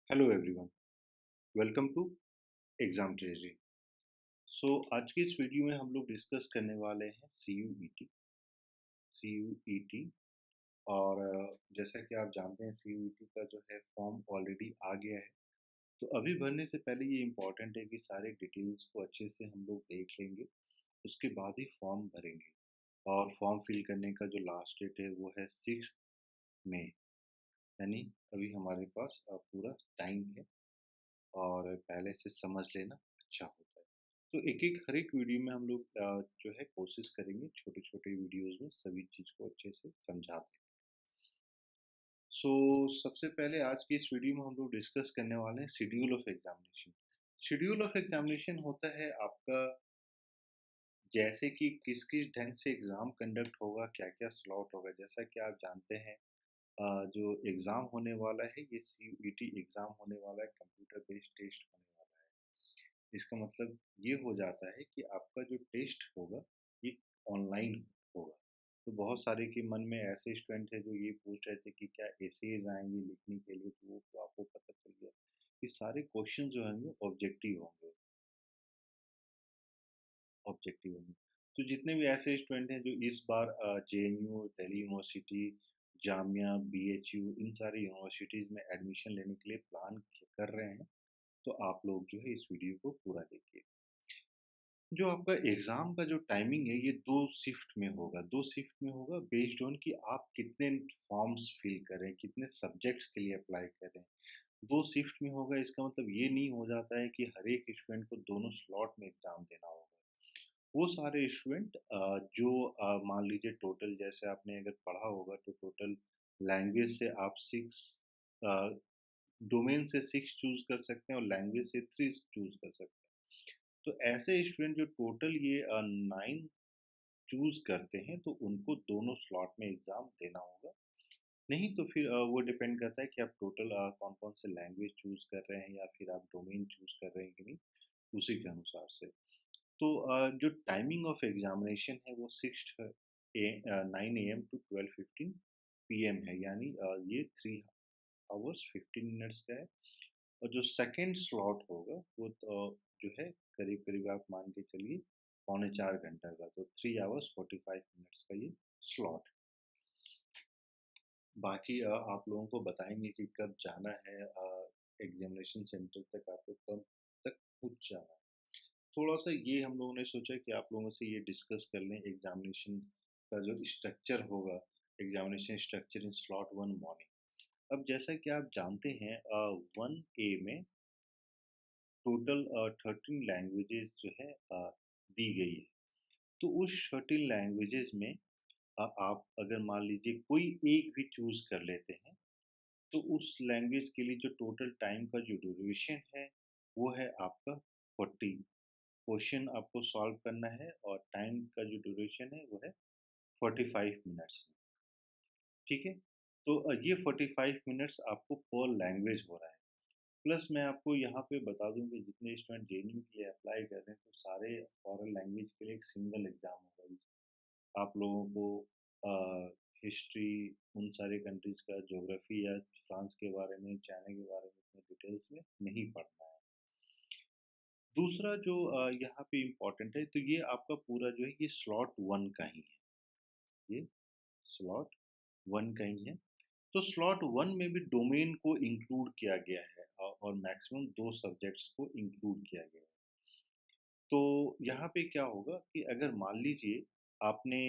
Hello everyone, welcome to exam treasury. आज की इस वीडियो में हम लोग डिस्कस करने वाले हैं सी यू ई टी। और जैसा कि आप जानते हैं सी यू ई टी का जो है फॉर्म ऑलरेडी आ गया है। तो अभी भरने से पहले ये इम्पॉर्टेंट है कि सारे डिटेल्स को अच्छे से हम लोग देख लेंगे, उसके बाद ही फॉर्म भरेंगे। और फॉर्म फिल करने का जो लास्ट डेट है वो है 6 मई, यानी अभी हमारे पास पूरा टाइम है और पहले से समझ लेना अच्छा होता है। तो एक-एक हर एक वीडियो में हम लोग जो है कोशिश करेंगे छोटे-छोटे वीडियोज़ में सभी चीज़ को अच्छे से समझा दें। सबसे पहले आज की इस वीडियो में हम लोग डिस्कस करने वाले हैं schedule of examination. Schedule of examination होता है आपका, जैसे कि किस-किस ढंग से एग्ज़ाम कंडक्ट होगा, क्या-क्या स्लॉट होगा। जैसा कि आप जानते हैं जो एग्ज़ाम होने वाला है ये सी यू ई टी एग्ज़ाम होने वाला है, कंप्यूटर बेस्ड टेस्ट होने वाला है। इसका मतलब ये हो जाता है कि आपका जो टेस्ट होगा ये ऑनलाइन होगा। तो बहुत सारे के मन में ऐसे स्टूडेंट हैं जो ये पूछ रहे थे कि क्या एसेज आएंगे लिखने के लिए, तो वो तो आपको पता चल गया कि सारे क्वेश्चन जो होंगे ऑब्जेक्टिव होंगे। तो जितने भी ऐसे स्टूडेंट हैं जो इस बार JNU, Delhi university, Jamia, BHU, इन सारी यूनिवर्सिटीज़ में एडमिशन लेने के लिए प्लान कर रहे हैं, तो आप लोग जो है इस वीडियो को पूरा देखिए। जो आपका एग्ज़ाम का जो टाइमिंग है ये 2 शिफ्ट में होगा। 2 शिफ्ट में होगा बेस्ड ऑन कि आप कितने फॉर्म्स फिल करें, कितने सब्जेक्ट्स के लिए अप्लाई करें। 2 शिफ्ट में होगा, इसका मतलब ये नहीं हो जाता है कि हर एक स्टूडेंट को दोनों स्लॉट में एग्ज़ाम देना होगा। वो सारे स्टूडेंट जो मान लीजिए टोटल, जैसे आपने अगर पढ़ा होगा तो टोटल लैंग्वेज से आप 6 अ, डोमेन से 6 चूज़ कर सकते हैं और लैंग्वेज से 3 चूज़ कर सकते हैं। तो ऐसे स्टूडेंट जो टोटल ये 9 चूज़ करते हैं तो उनको दोनों स्लॉट में एग्ज़ाम देना होगा। नहीं तो फिर वो डिपेंड करता है कि आप टोटल कौन-कौन से लैंग्वेज चूज़ कर रहे हैं या फिर आप डोमेन चूज़ कर रहे हैं कि नहीं, उसी के अनुसार से। तो जो टाइमिंग ऑफ एग्जामिनेशन है वो 9 AM टू 12:15 PM है, यानी ये 3 आवर्स 15 मिनट्स का है। और जो सेकंड स्लॉट होगा वो तो जो है करीब-करीब आप मान के चलिए पौने 4 घंटा का, तो 3 आवर्स 45 मिनट्स का ये स्लॉट। बाकी आप लोगों को बताएँगे कि कब जाना है एग्ज़ामिनेशन सेंटर तक, आपको कब तक पहुँच जाना है। थोड़ा-सा ये हम लोगों ने सोचा कि आप लोगों से ये डिस्कस कर लें एग्ज़ामिनेशन का जो स्ट्रक्चर होगा, examination structure in slot 1 morning. अब जैसा कि आप जानते हैं 1 ए में टोटल 13 लैंग्वेजेज़ जो है दी गई है। तो उस 13 लैंग्वेजेज़ में आप अगर मान लीजिए कोई एक भी चूज़ कर लेते हैं, तो उस लैंग्वेज के लिए जो टोटल टाइम का जो ड्यूरेशन है, वो है आपका 40। क्वेश्चन आपको सॉल्व करना है और टाइम का जो ड्यूरेशन है वो है 45 मिनट्स में, ठीक है? तो ये 45 मिनट्स आपको पर लैंग्वेज हो रहा है। प्लस मैं आपको यहाँ पे बता दूँ कि जितने स्टूडेंट JNU के लिए अप्लाई कर रहे हैं, तो सारे फॉरेन लैंग्वेज के लिए एक सिंगल एग्ज़ाम होगा। आप लोगों को हिस्ट्री, उन सारे कंट्रीज़ का ज्योग्राफी या फ्रांस के बारे में, चाइना के बारे में इतने डिटेल्स में नहीं पढ़ना है। दूसरा जो यहाँ पे इम्पोर्टेंट है, तो ये आपका पूरा जो है ये स्लॉट 1 का ही है। ये स्लॉट 1 का ही है। तो स्लॉट 1 में भी डोमेन को इंक्लूड किया गया है और मैक्सिमम 2 सब्जेक्ट्स को इंक्लूड किया गया है। तो यहाँ पे क्या होगा कि अगर मान लीजिए आपने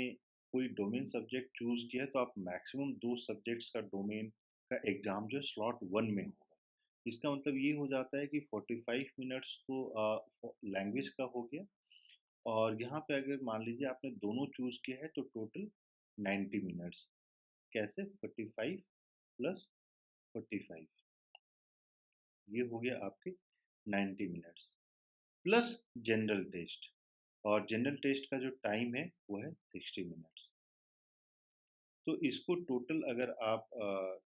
कोई डोमेन सब्जेक्ट चूज़ किया है, तो आप मैक्सिमम 2 सब्जेक्ट्स का डोमेन का एग्ज़ाम जो है स्लॉट 1 में होगा। इसका मतलब ये हो जाता है कि 45 मिनट्स तो लैंग्वेज का हो गया, और यहाँ पे अगर मान लीजिए आपने दोनों चूज़ किया है तो टोटल 90 मिनट्स। कैसे? 45 प्लस 45, ये हो गया आपके 90 मिनट्स प्लस जनरल टेस्ट। और जनरल टेस्ट का जो टाइम है वो है 60 मिनट्स। तो इसको टोटल अगर आप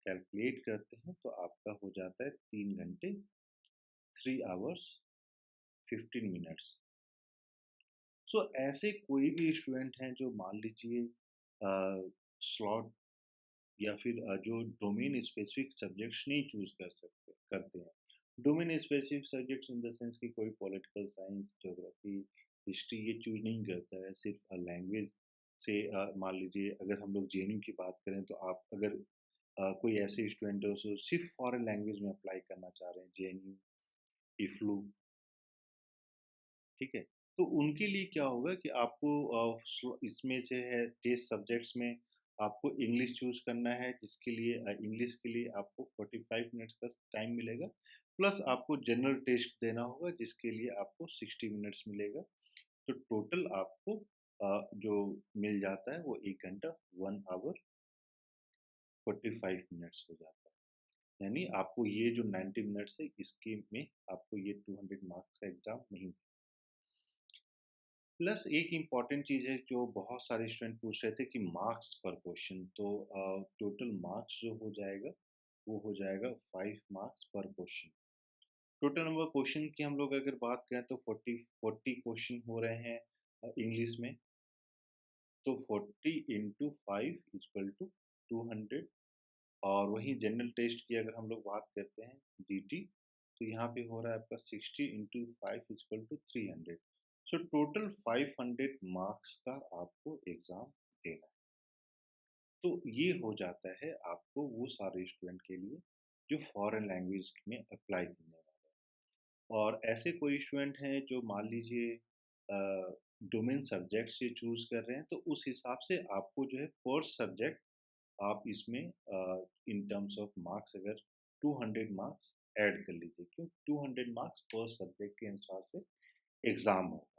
कैलकुलेट करते हैं तो आपका हो जाता है 3 घंटे 3 आवर्स 15 मिनट्स। ऐसे कोई भी स्टूडेंट हैं जो मान लीजिए स्लॉट या फिर जो डोमेन स्पेसिफिक सब्जेक्ट्स नहीं चूज़ करते हैं, domain specific subjects in the sense कि कोई पॉलिटिकल साइंस, ज्योग्राफी, हिस्ट्री ये चूज़ नहीं करता है, सिर्फ लैंग्वेज से मान लीजिए अगर हम लोग जेएनयू की बात करें तो आप अगर कोई ऐसे स्टूडेंट हो जो सिर्फ फॉरेन लैंग्वेज में अप्लाई करना चाह रहे हैं, जेएनयू, इफ्लू, ठीक है? तो उनके लिए क्या होगा कि आपको इसमें से है टेस्ट सब्जेक्ट्स में आपको इंग्लिश चूज़ करना है, जिसके लिए इंग्लिश के लिए आपको 45 मिनट्स का टाइम मिलेगा, प्लस आपको जनरल टेस्ट देना होगा, जिसके लिए आपको 60 मिनट्स मिलेगा। तो टोटल आपको जो मिल जाता है वो 1 घंटा 1 आवर 45 मिनट्स हो जाता है। यानी आपको ये जो 90 मिनट्स है इसके में आपको ये 200 मार्क्स का एग्ज़ाम नहीं। प्लस एक इम्पॉर्टेंट चीज़ है जो बहुत सारे स्टूडेंट पूछ रहे थे कि मार्क्स पर क्वेश्चन, तो टोटल मार्क्स जो हो जाएगा वो हो जाएगा 5 मार्क्स पर क्वेश्चन। टोटल नंबर क्वेश्चन की हम लोग अगर बात करें तो 40 क्वेश्चन हो रहे हैं इंग्लिश में, तो 40 इंटू 5 इक्वल टू 200। और वहीं जनरल टेस्ट की अगर हम लोग बात करते हैं जीटी, तो यहाँ पे हो रहा है आपका 60 into 5 equal to 300। So total 500 marks का आपको एग्जाम देना है। तो ये हो जाता है आपको वो सारे स्टूडेंट के लिए जो फॉरेन लैंग्वेज में अप्लाई करने वाले हैं। और ऐसे कोई स्टूडेंट हैं जो मान लीजिए डोमेन सब्जेक्ट से चूज कर रहे हैं, तो उस हिसाब से आपको जो है पर सब्जेक्ट आप इसमें इन टर्म्स ऑफ मार्क्स अगर 200 मार्क्स ऐड कर लीजिए, क्यों 200 मार्क्स पर सब्जेक्ट के अनुसार से एग्जाम होगा।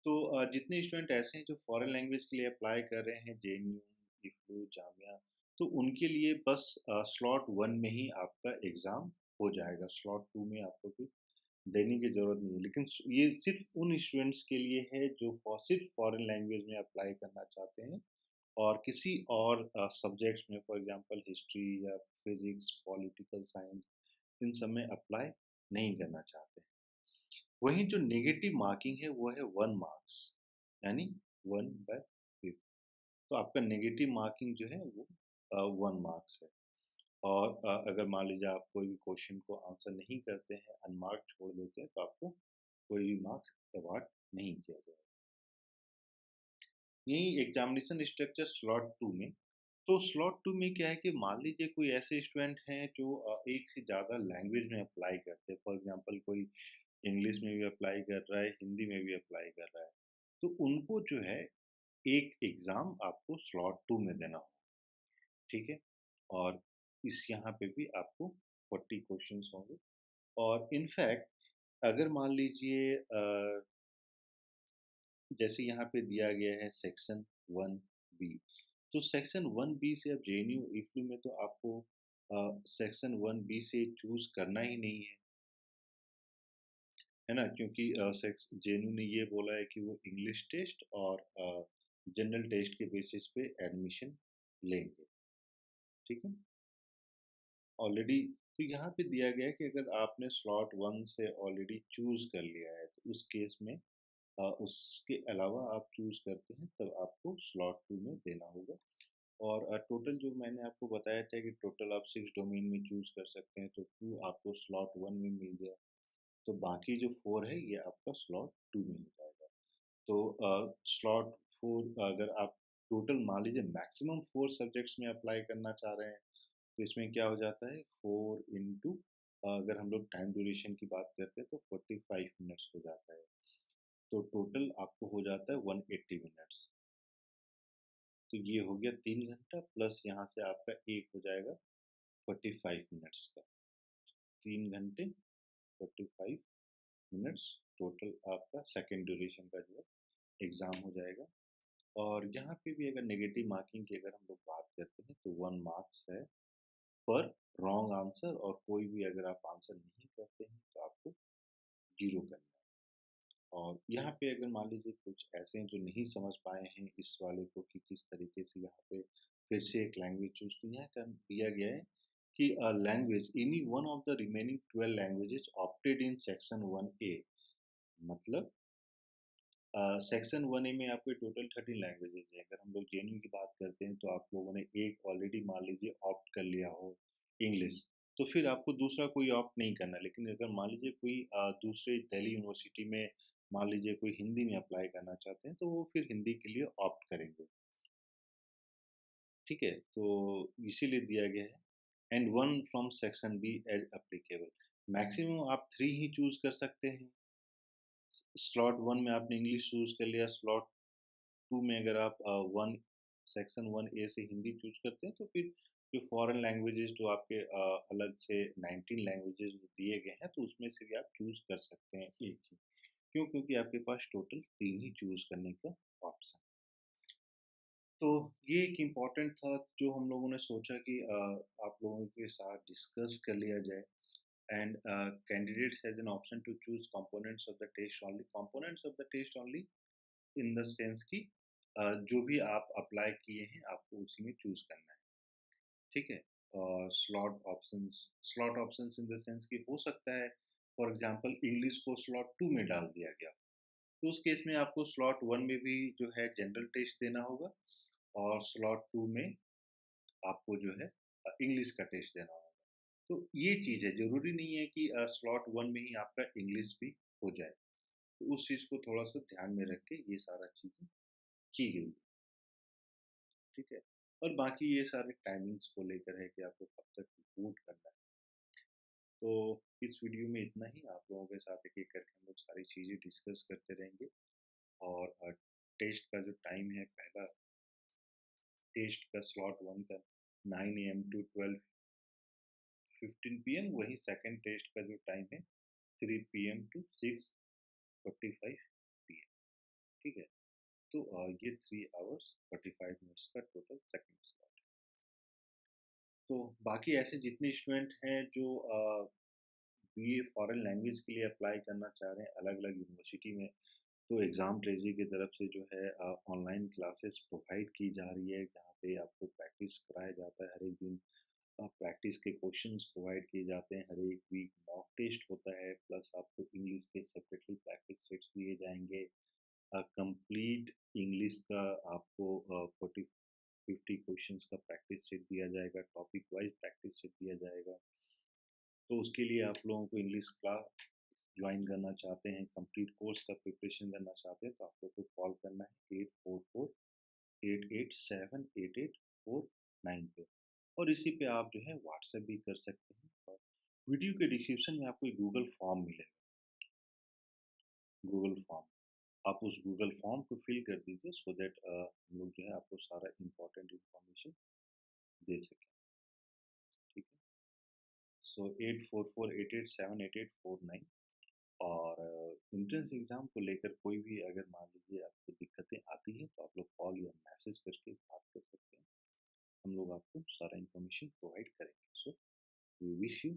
तो जितने स्टूडेंट ऐसे हैं जो फॉरेन लैंग्वेज के लिए अप्लाई कर रहे हैं, जेएनयू, इफ्लू, जामिया, तो उनके लिए बस स्लॉट 1 में ही आपका एग्ज़ाम हो जाएगा। स्लॉट 2 में आपको कुछ देने की ज़रूरत नहीं है। लेकिन ये सिर्फ उन स्टूडेंट्स के लिए है जो सिर्फ फॉरेन लैंग्वेज में अप्लाई करना चाहते हैं और किसी और सब्जेक्ट्स में, फॉर एग्जांपल हिस्ट्री या फिजिक्स, पॉलिटिकल साइंस, इन सब में अप्लाई नहीं करना चाहते हैं। वहीं जो नेगेटिव मार्किंग है वो है 1 मार्क्स, यानी 1/5। तो आपका नेगेटिव मार्किंग जो है वो 1 मार्क्स है। और अगर मान लीजिए आप कोई भी क्वेश्चन को आंसर नहीं करते हैं, अनमार्क्ड छोड़ देते हैं, तो आपको कोई भी मार्क्स अवार्ड नहीं किया जाएगा। यही एग्जामिनेशन स्ट्रक्चर स्लॉट 2 में। तो स्लॉट 2 में क्या है कि मान लीजिए कोई ऐसे स्टूडेंट हैं जो एक से ज़्यादा लैंग्वेज में अप्लाई करते हैं, फॉर एग्जांपल कोई इंग्लिश में भी अप्लाई कर रहा है, हिंदी में भी अप्लाई कर रहा है, तो उनको जो है एक एग्ज़ाम आपको स्लॉट 2 में देना होगा, ठीक है? और इस यहाँ पे भी आपको 40 क्वेश्चंस होंगे। और इनफैक्ट अगर मान लीजिए जैसे यहाँ पे दिया गया है सेक्शन 1 बी, तो सेक्शन 1 बी से अब जेएनयू इफ्लू में तो आपको सेक्शन 1 बी से चूज़ करना ही नहीं है ना? क्योंकि जेएनयू ने ये बोला है कि वो इंग्लिश टेस्ट और जनरल टेस्ट के बेसिस पे एडमिशन लेंगे, ठीक है? ऑलरेडी तो यहाँ पे दिया गया है कि अगर आपने स्लॉट 1 से ऑलरेडी चूज़ कर लिया है, तो उस केस में उसके अलावा आप चूज़ करते हैं तब आपको स्लॉट 2 में देना होगा। और टोटल जो मैंने आपको बताया था कि टोटल आप 6 डोमेन में चूज़ कर सकते हैं, तो 2 आपको स्लॉट 1 में मिल गया। तो बाकी जो 4 है ये आपका स्लॉट 2 में हो जाएगा। तो स्लॉट 4 अगर आप टोटल मान लीजिए मैक्सिमम 4 सब्जेक्ट्स में अप्लाई करना चाह रहे हैं, तो इसमें क्या हो जाता है 4 इंटू अगर हम लोग टाइम ड्यूरेशन की बात करते हैं तो 45 मिनट्स हो जाता है। तो टोटल आपको हो जाता है 180 मिनट्स। तो ये हो गया 3 घंटा प्लस यहाँ से आपका एक हो जाएगा 45 मिनट्स का। 3 घंटे 45 मिनट्स टोटल आपका सेकंड ड्यूरेशन का जो है एग्ज़ाम हो जाएगा। और यहाँ पे भी अगर नेगेटिव मार्किंग की अगर हम लोग बात करते हैं तो 1 मार्क्स है पर रॉन्ग आंसर, और कोई भी अगर आप आंसर नहीं करते हैं तो आपको 0 करना है। और यहाँ पे अगर मान लीजिए कुछ ऐसे हैं जो नहीं समझ पाए हैं इस वाले को कि किस तरीके से यहाँ पे फिर से एक लैंग्वेज चूज, तो यहाँ कर दिया गया है कि language any one of the remaining 12 languages opted in section 1A। मतलब सेक्शन 1A में आपके टोटल 13 लैंग्वेजेस हैं। अगर हम लोग जेएनयू की बात करते हैं तो आप लोगों ने एक ऑलरेडी मान लीजिए ऑप्ट कर लिया हो इंग्लिश, तो फिर आपको दूसरा कोई ऑप्ट नहीं करना है। लेकिन अगर मान लीजिए कोई दूसरे दिल्ली यूनिवर्सिटी में मान लीजिए कोई हिंदी में अप्लाई करना चाहते हैं, तो वो फिर हिंदी के लिए ऑप्ट करेंगे, ठीक है? तो इसीलिए दिया गया है and 1 from section B as applicable. Maximum आप 3 ही चूज़ कर सकते हैं। स्लॉट 1 में आपने इंग्लिश चूज़ कर लिया, स्लॉट 2 में अगर आप 1 सेक्शन 1 ए से हिंदी चूज़ करते हैं, तो फिर जो फॉरेन लैंग्वेजेज़ जो आपके अलग से 19 लैंग्वेजेज़ दिए गए हैं, तो उसमें से भी आप चूज़ कर सकते हैं एक ही। क्यों? क्योंकि आपके पास टोटल 3 ही चूज़ करने का ऑप्शन। तो ये एक इम्पोर्टेंट था जो हम लोगों ने सोचा कि आप लोगों के साथ डिस्कस कर लिया जाए। And candidates has an option to choose components of the test only, components of the test only in the sense कि जो भी आप अप्लाई किए हैं आपको उसी में चूज़ करना है, ठीक है? और slot options in the sense कि हो सकता है फॉर एग्ज़ाम्पल इंग्लिश को स्लॉट 2 में डाल दिया गया, तो उस केस में आपको स्लॉट 1 में भी जो है जनरल टेस्ट देना होगा और स्लॉट 2 में आपको जो है इंग्लिश का टेस्ट देना होगा। तो ये चीज़ है, ज़रूरी नहीं है कि स्लॉट 1 में ही आपका इंग्लिश भी हो जाए। तो उस चीज़ को थोड़ा-सा ध्यान में रख के ये सारा चीज़ें की गई, ठीक है? और बाकी ये सारे टाइमिंग्स को लेकर है कि आपको कब तक रिपोर्ट करना है। तो इस वीडियो में इतना ही, आप लोगों के साथ एक-एक करके हम लोग सारी चीज़ें डिस्कस करते रहेंगे और टेस्ट का जो टाइम है, पहला टेस्ट का स्लॉट 1 का 9 एएम टू 12:15 पीएम, वहीं सेकंड टेस्ट का जो टाइम है 3 पीएम टू 6:45 पीएम, ठीक है? तो ये 3 आवर्स 45 मिनट्स का टोटल सेकंड स्लॉट है। तो बाकी ऐसे जितने स्टूडेंट हैं जो बीए फॉरेन लैंग्वेज के लिए अप्लाई करना चाह रहे हैं अलग-अलग यूनिवर्सिटी में, तो एग्ज़ाम ट्रेज़ी की तरफ से जो है ऑनलाइन क्लासेस प्रोवाइड की जा रही है, जहाँ पे आपको प्रैक्टिस कराया जाता है हर एक दिन। प्रैक्टिस के क्वेश्चंस प्रोवाइड किए जाते हैं, हर एक वीक मॉक टेस्ट होता है, प्लस आपको इंग्लिश के सेपरेटली प्रैक्टिस सेट्स दिए जाएँगे। कंप्लीट इंग्लिश का आपको 40-50 क्वेश्चंस का प्रैक्टिस सेट दिया जाएगा, टॉपिक वाइज़ प्रैक्टिस सेट दिया जाएगा। तो उसके लिए आप लोगों को इंग्लिश क्लास ज्वाइन करना चाहते हैं, कंप्लीट कोर्स का प्रिपरेशन करना चाहते हैं, तो आप लोग को कॉल करना है 844-887-8849 पे और इसी पे आप जो है व्हाट्सएप भी कर सकते हैं और वीडियो के डिस्क्रिप्शन में आपको एक गूगल फॉर्म मिलेगा, गूगल फॉर्म। आप उस गूगल फॉर्म को फिल कर दीजिए सो दैट हम लोग जो है आपको सारा इम्पोर्टेंट इन्फॉर्मेशन दे सकें, ठीक है? सो 8448878849 और एंट्रेंस एग्ज़ाम को लेकर कोई भी अगर मान लीजिए आपको दिक्कतें आती हैं, तो आप लोग कॉल या मैसेज करके बात कर सकते हैं। हम लोग आपको सारा इन्फॉर्मेशन प्रोवाइड करेंगे। So we wish you